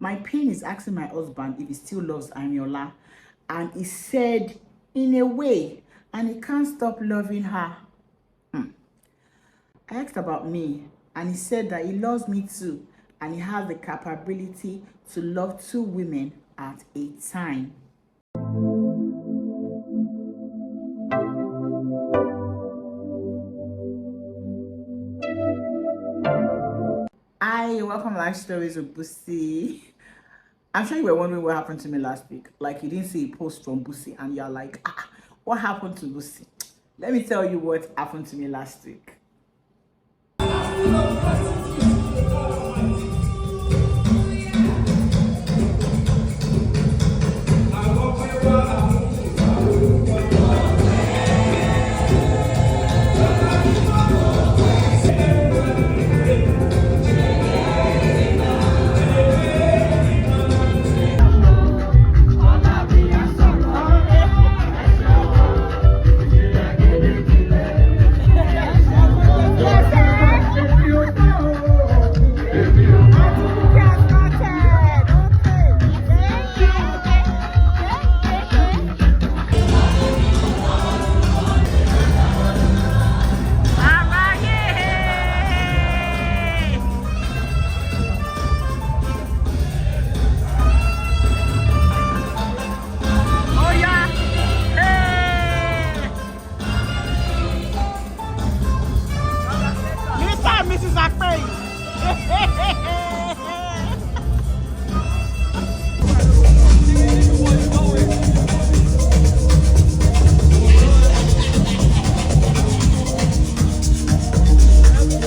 My pain is asking my husband if he still loves Aniola, and he said in a way, and he can't stop loving her. I asked about me, and he said that he loves me too, and he has the capability to love 2 women at a time. Hi, welcome to Life Stories with Busi. I'm sure you were wondering what happened to me last week. Like, you didn't see a post from Busi and you're like, what happened to Busi? Let me tell you what happened to me last week.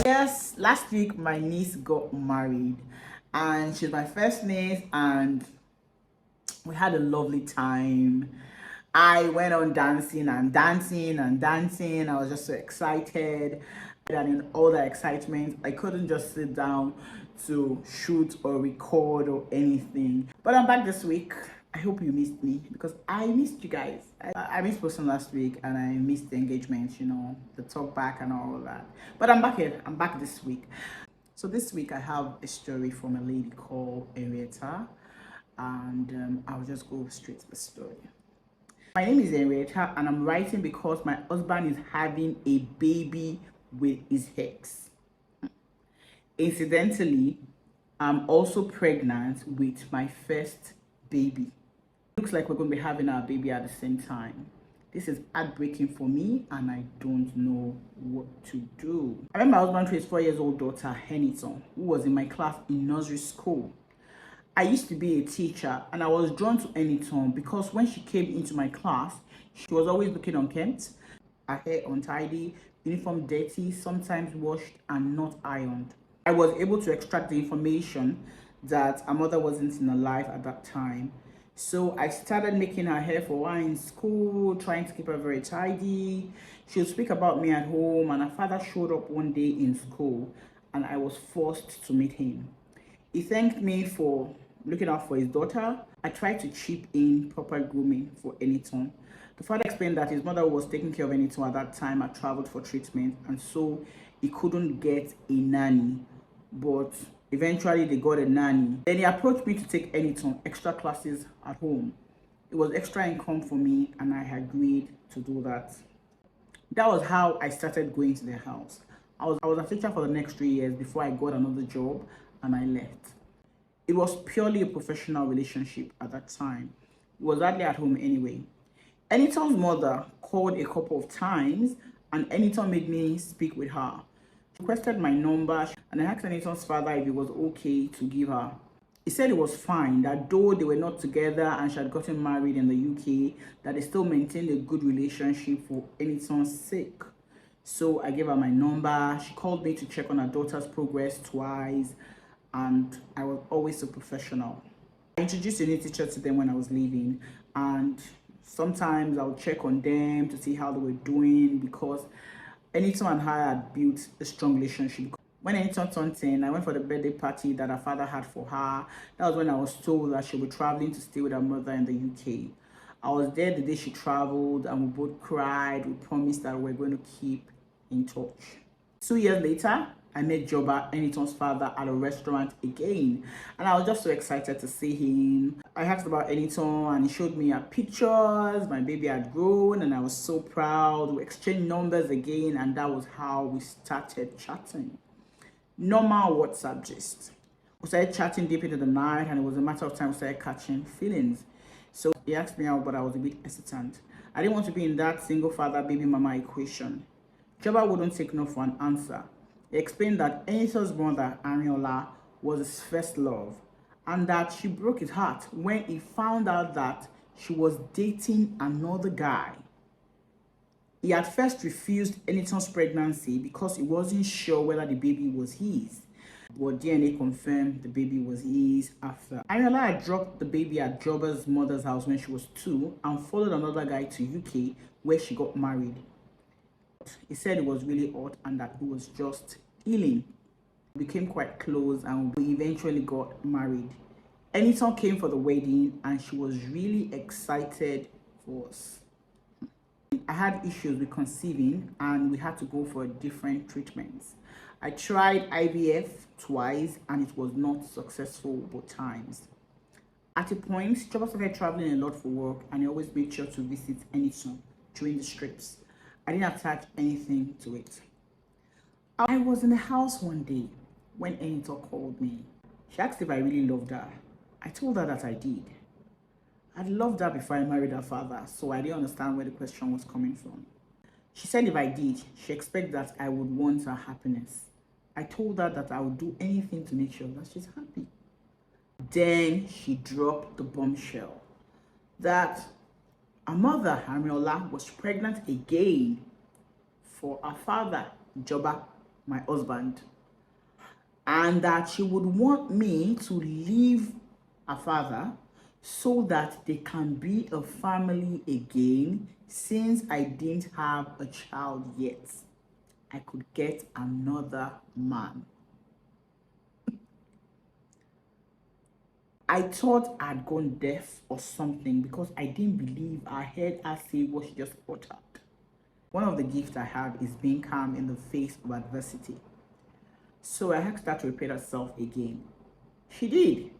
Yes, last week my niece got married, and she's my first niece, and we had a lovely time. I went on dancing and dancing and dancing. I was just so excited, and in all that excitement, I couldn't just sit down to shoot or record or anything. But I'm back this week. I hope you missed me, because I missed you guys. I missed posting last week, and I missed the engagement, you know, the talk back and all of that. But I'm back here. I'm back this week. So this week I have a story from a lady called Herientta, and I'll just go straight to the story. My name is Henrietta, and I'm writing because my husband is having a baby with his ex. Incidentally, I'm also pregnant with my first baby. Looks like we're going to be having our baby at the same time. This is heartbreaking for me, and I don't know what to do. I remember my husband to his 4-year-old daughter, Herientta, who was in my class in nursery school. I used to be a teacher, and I was drawn to Herientta because when she came into my class, she was always looking unkempt, her hair untidy, uniform dirty, sometimes washed and not ironed. I was able to extract the information that her mother wasn't in her life at that time. So I started making her hair for her in school, trying to keep her very tidy. She would speak about me at home, and her father showed up one day in school, and I was forced to meet him. He thanked me for looking out for his daughter. I tried to chip in proper grooming for Herientta. The father explained that his mother was taking care of Herientta at that time, had traveled for treatment, and so he couldn't get a nanny. But eventually they got a nanny. Then he approached me to take Herientta extra classes at home. It was extra income for me, and I agreed to do that. That was how I started going to their house. I was a teacher for the next 3 years before I got another job and I left. It was purely a professional relationship at that time. It was hardly at home anyway. Herientta's mother called a couple of times, and Herientta made me speak with her. She requested my number, and I asked Herientta's father if it was okay to give her. He said it was fine, that though they were not together and she had gotten married in the UK, that they still maintained a good relationship for Herientta's sake. So I gave her my number. She called me to check on her daughter's progress twice, and I was always so professional. I introduced a new teacher to them when I was leaving, and sometimes I would check on them to see how they were doing, because Herientta and I had built a strong relationship. When Herientta turned 10, I went for the birthday party that her father had for her. That was when I was told that she would be traveling to stay with her mother in the UK. I was there the day she traveled, and we both cried. We promised that we were going to keep in touch. 2 years later, I met Joba, Eniton's father, at a restaurant again, and I was just so excited to see him. I asked about Eniton and he showed me pictures. My baby had grown and I was so proud. We exchanged numbers again, and that was how we started chatting. Normal WhatsApp gist. We started chatting deep into the night, and it was a matter of time we started catching feelings. So he asked me out, but I was a bit hesitant. I didn't want to be in that single father baby mama equation. Joba wouldn't take no for an answer. He explained that Eniton's mother, Ariola, was his first love, and that she broke his heart when he found out that she was dating another guy. He at first refused Eniton's pregnancy because he wasn't sure whether the baby was his. But DNA confirmed the baby was his after. Ariola had dropped the baby at Joba's mother's house when she was 2 and followed another guy to UK where she got married. He said it was really hot and that it was just healing. We became quite close and we eventually got married. Eniton came for the wedding and she was really excited for us. I had issues with conceiving and we had to go for different treatments. I tried IVF twice and it was not successful both times. At a point, Joba started traveling a lot for work and he always made sure to visit Eniton during the trips. I didn't attach anything to it. I was in the house one day when Herientta called me. She asked if I really loved her. I told her that I did. I'd loved her before I married her father, so I didn't understand where the question was coming from. She said if I did, she expected that I would want her happiness. I told her that I would do anything to make sure that she's happy. Then she dropped the bombshell that her mother, Ariola, was pregnant again for her father, Joba, my husband, and that she would want me to leave her father so that they can be a family again since I didn't have a child yet. I could get another man. I thought I'd gone deaf or something because I didn't believe I heard her say what she just uttered. One of the gifts I have is being calm in the face of adversity. So I asked her to repeat herself again. She did.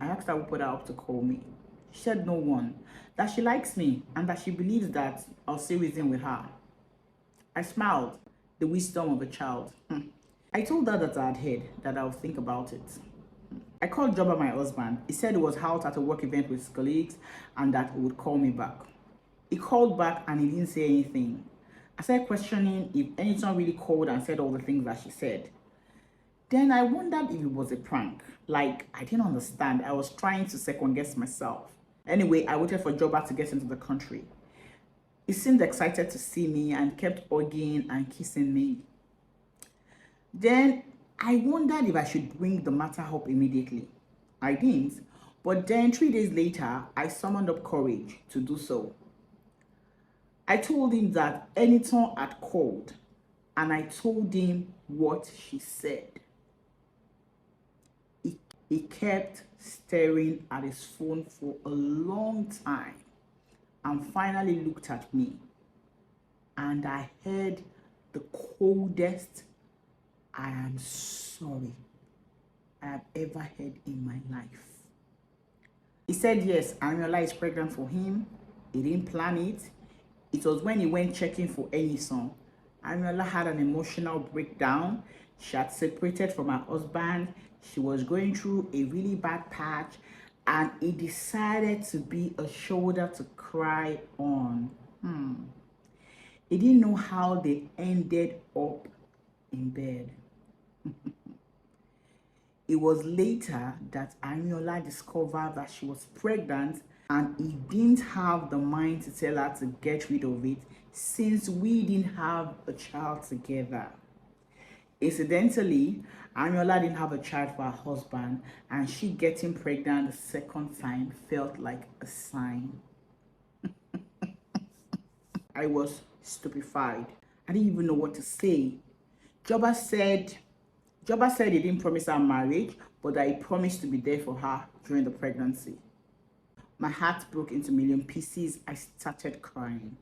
I asked her who put her up to call me. She said no one, that she likes me and that she believes that I'll see reason with her. I smiled, the wisdom of a child. I told her that I had heard, that I would think about it. I called Joba, my husband. He said he was out at a work event with his colleagues and that he would call me back. He called back and he didn't say anything. I started questioning if Eniton really called and said all the things that she said. Then I wondered if it was a prank. Like, I didn't understand. I was trying to second guess myself. Anyway, I waited for Joba to get into the country. He seemed excited to see me and kept hugging and kissing me. Then I wondered if I should bring the matter up immediately. I didn't, but then 3 days later, I summoned up courage to do so. I told him that Eniton had called, and I told him what she said. He kept staring at his phone for a long time and finally looked at me, and I heard the coldest "I am sorry" I have ever heard in my life. He said yes, Ariola is pregnant for him. He didn't plan it. It was when he went checking for Eniton. Ariola had an emotional breakdown. She had separated from her husband. She was going through a really bad patch, and he decided to be a shoulder to cry on. He didn't know how they ended up in bed. It was later that Ariola discovered that she was pregnant, and he didn't have the mind to tell her to get rid of it since we didn't have a child together. Incidentally, Ariola didn't have a child for her husband, and she getting pregnant the second time felt like a sign. I was stupefied. I didn't even know what to say. Joba said he didn't promise her marriage, but that he promised to be there for her during the pregnancy. My heart broke into a million pieces. I started crying.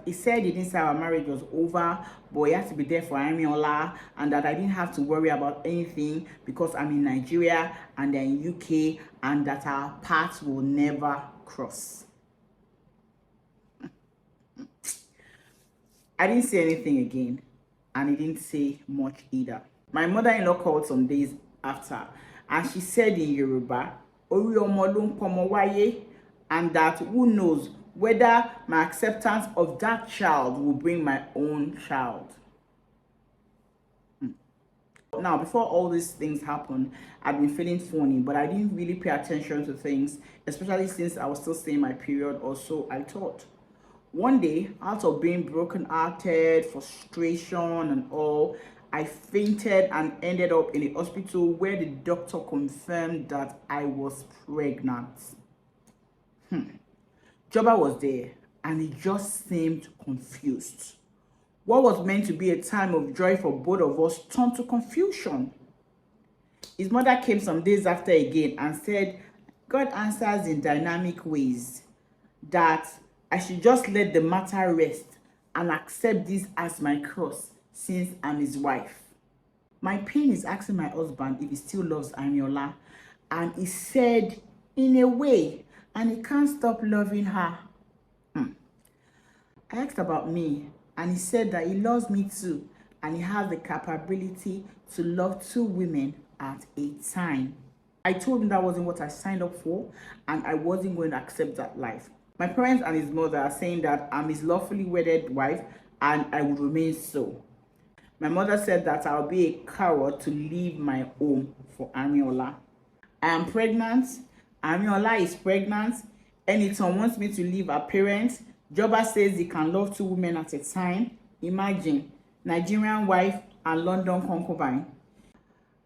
He said he didn't say our marriage was over, but he had to be there for Herientta, and that I didn't have to worry about anything because I'm in Nigeria and they're in UK, and that our paths will never cross. I didn't say anything again, and he didn't say much either. My mother-in-law called some days after, and she said in Yoruba, "Ori omo lo npomo waye," and that who knows whether my acceptance of that child will bring my own child. Now, before all these things happened, I've been feeling funny, but I didn't really pay attention to things, especially since I was still seeing my period, or so I thought. One day, out of being broken-hearted, frustration and all, I fainted and ended up in the hospital where the doctor confirmed that I was pregnant. Joba was there and he just seemed confused. What was meant to be a time of joy for both of us turned to confusion. His mother came some days after again and said, God answers in dynamic ways, that I should just let the matter rest and accept this as my cross since I'm his wife. My pain is asking my husband if he still loves Herientta, and he said, in a way, and he can't stop loving her. I asked about me, and he said that he loves me too, and he has the capability to love two women at a time. I told him that wasn't what I signed up for, and I wasn't going to accept that life. My parents and his mother are saying that I'm his lawfully wedded wife, and I will remain so. My mother said that I'll be a coward to leave my home for Herientta. I am pregnant. Herientta is pregnant. Anytime wants me to leave her parents. Joba says he can love two women at a time. Imagine, Nigerian wife and London concubine.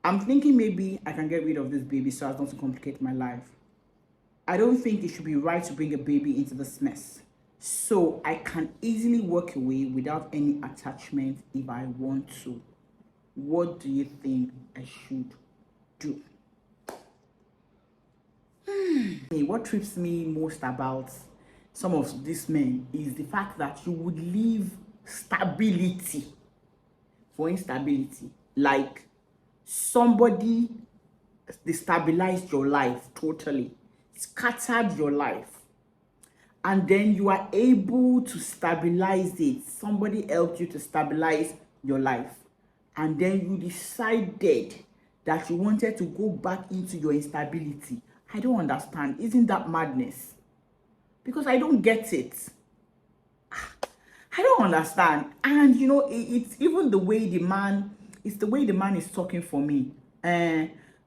I'm thinking maybe I can get rid of this baby so as not to complicate my life. I don't think it should be right to bring a baby into this mess. So I can easily walk away without any attachment if I want to. What do you think I should do? What trips me most about some of these men is the fact that you would leave stability for instability. Like somebody destabilized your life totally, scattered your life, and then you are able to stabilize it. Somebody helped you to stabilize your life, and then you decided that you wanted to go back into your instability. I don't understand. Isn't that madness? Because I don't get it. I don't understand. And you know, it's even the way the man, it's the way the man is talking for me.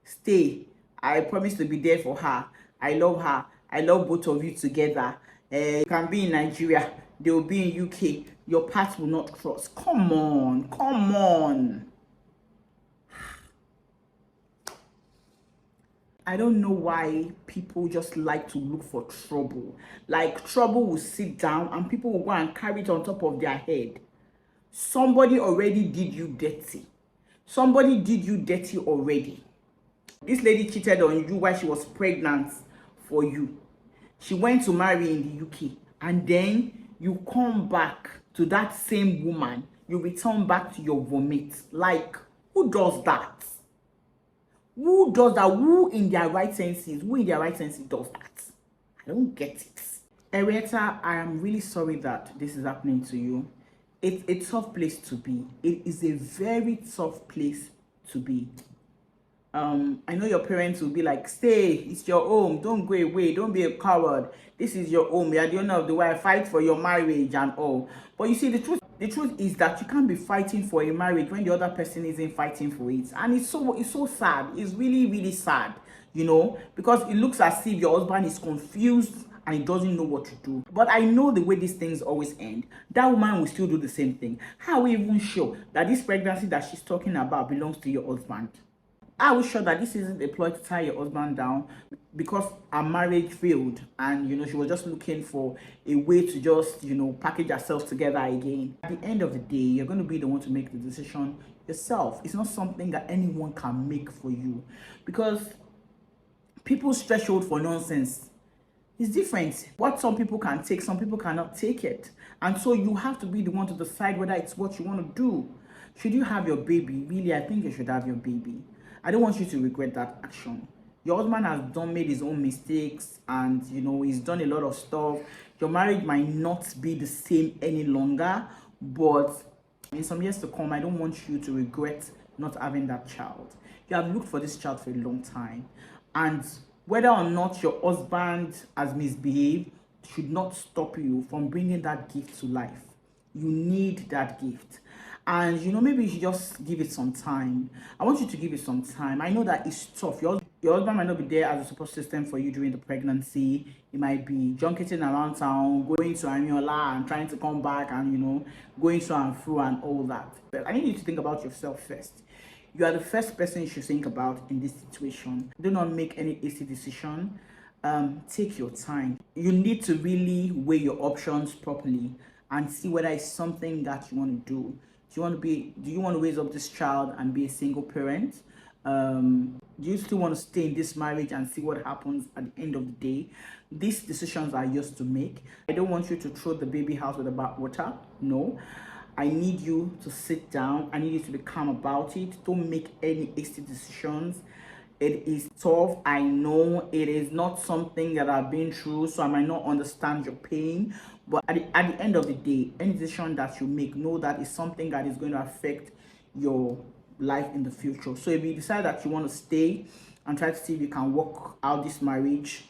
Stay. I promise to be there for her. I love her. I love both of you together. You can be in Nigeria. They will be in UK. Your paths will not cross. Come on. Come on. I don't know why people just like to look for trouble. Like trouble will sit down and people will go and carry it on top of their head. Somebody already did you dirty. Somebody did you dirty already. This lady cheated on you while she was pregnant for you. She went to marry in the UK, and then you come back to that same woman. You return back to your vomit. Like, who does that? Who does that? Who in their right senses? Who in their right senses does that? I don't get it. Henrietta, I am really sorry that this is happening to you. It's a tough place to be. It is a very tough place to be. I know your parents will be like, stay, it's your home, don't go away, don't be a coward. This is your home. You are the owner of the way. Fight for your marriage and all. But you see, the truth is that you can't be fighting for a marriage when the other person isn't fighting for it. And it's so sad. It's really, really sad, you know, because it looks as if your husband is confused and he doesn't know what to do. But I know the way these things always end. That woman will still do the same thing. How are we even sure that this pregnancy that she's talking about belongs to your husband? Are we sure that this isn't a ploy to tie your husband down because her marriage failed and, you know, she was just looking for a way to just, you know, package herself together again? At the end of the day, you're going to be the one to make the decision yourself. It's not something that anyone can make for you, because people's threshold for nonsense It's different. What some people can take, some people cannot take it. And so you have to be the one to decide whether it's what you want to do. Should you have your baby? Really, I think you should have your baby. I don't want you to regret that action. Your husband has made his own mistakes, and he's done a lot of stuff. Your marriage might not be the same any longer, but in some years to come, I don't want you to regret not having that child. You have looked for this child for a long time, and whether or not your husband has misbehaved should not stop you from bringing that gift to life. You need that gift. And maybe you should just give it some time. I want you to give it some time. I know that it's tough. Your husband might not be there as a support system for you during the pregnancy. He might be junketing around town, going to Herientta and trying to come back, and going to and through and all that. But I need you to think about yourself first. You are the first person you should think about in this situation. Do not make any hasty decision. Take your time. You need to really weigh your options properly and see whether it's something that you want to do. Do you want to raise up this child and be a single parent? Do you still want to stay in this marriage and see what happens at the end of the day? These decisions are yours to make. I don't want you to throw the baby out with the bathwater. No. I need you to sit down. I need you to be calm about it. Don't make any hasty decisions. It is tough. I know it is not something that I've been through, so I might not understand your pain. But at the end of the day, any decision that you make, know that it's something that is going to affect your life in the future. So if you decide that you want to stay and try to see if you can work out this marriage,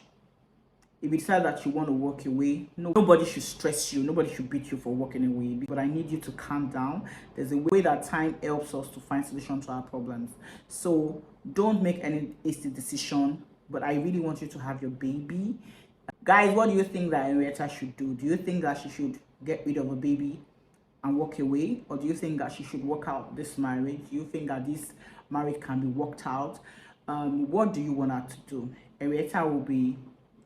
if you decide that you want to walk away, nobody should stress you. Nobody should beat you for walking away. But I need you to calm down. There's a way that time helps us to find solutions to our problems. So don't make any hasty decision. But I really want you to have your baby. Guys, what do you think that Henrietta should do? Do you think that she should get rid of a baby and walk away? Or do you think that she should work out this marriage? Do you think that this marriage can be worked out? What do you want her to do? Henrietta will be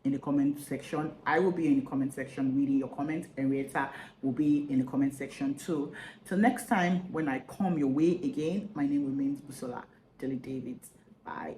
in the comment section. I will be in the comment section reading your comments. Henrietta will be in the comment section too. Till next time, when I come your way again, my name remains Busola Daily David. Bye.